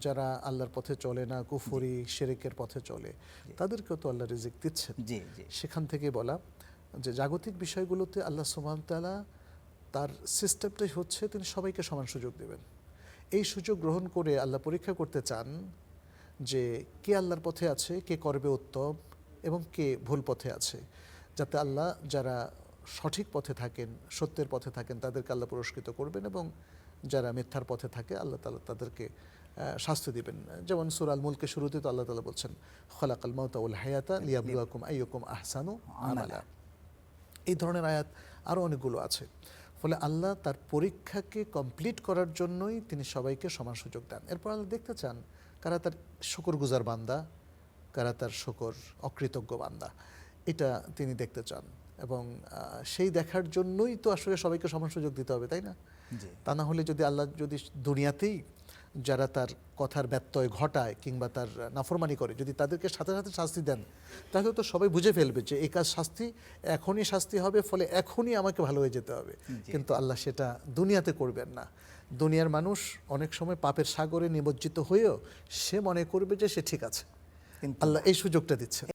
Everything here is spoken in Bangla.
যারা আল্লাহর পথে চলে না, কুফরি শিরকের পথে চলে, তাদেরকেও তো আল্লাহ রিজিক দিচ্ছেন। সেখান থেকে বলা যে জাগতিক বিষয়গুলোতে আল্লাহ সুবহানাহু ওয়া তাআলা তার সিস্টেমটাই হচ্ছে তিনি সবাইকে সমান সুযোগ দেবেন। এই সুযোগ গ্রহণ করে আল্লাহ পরীক্ষা করতে চান যে কে আল্লাহর পথে আছে, কে করবে উত্তম এবং কে ভুল পথে আছে, যাতে আল্লাহ যারা সঠিক পথে থাকেন, সত্যের পথে থাকেন, তাদেরকে আল্লাহ পুরস্কৃত করবেন এবং যারা মিথ্যার পথে থাকে আল্লাহ তাআলা তাদেরকে শাস্তি দিবেন। যেমন সূরা আল মুলকের শুরুতে তো আল্লাহ তাআলা বলছেন খালাকাল মাউতা ওয়াল হায়াতা লিয়াবলুয়াকুম আইয়ুকুম আহসানু আমালা। এই ধরনের আয়াত আরও অনেকগুলো আছে। ফলে আল্লাহ তার পরীক্ষাকে কমপ্লিট করার জন্যই তিনি সবাইকে সমান সুযোগ দেন। এরপর আল্লাহ দেখতে চান কারা তার শুকরগুজার বান্দা, কারা তার শুকর অকৃতজ্ঞ বান্দা, এটা তিনি দেখতে চান। এবং সেই দেখার জন্যই তো আসলে সবাইকে সমান সুযোগ দিতে হবে, তাই না? তা না হলে যদি আল্লাহ যদি দুনিয়াতেই যারা তার কথার ব্যত্যয় ঘটায় কিংবা তার নাফরমানি করে যদি তাদেরকে সাথে সাথে শাস্তি দেন, তাহলে তো সবাই বুঝে ফেলবে যে এই কাজ শাস্তি এখনই শাস্তি হবে, ফলে এখনই আমাকে ভালো হয়ে যেতে হবে। কিন্তু আল্লাহ সেটা দুনিয়াতে করবেন না। দুনিয়ার মানুষ অনেক সময় পাপের সাগরে নিমজ্জিত হয়েও সে মনে করবে যে সে ঠিক আছে। আল্লাহ এই সুযোগটা দিচ্ছেন।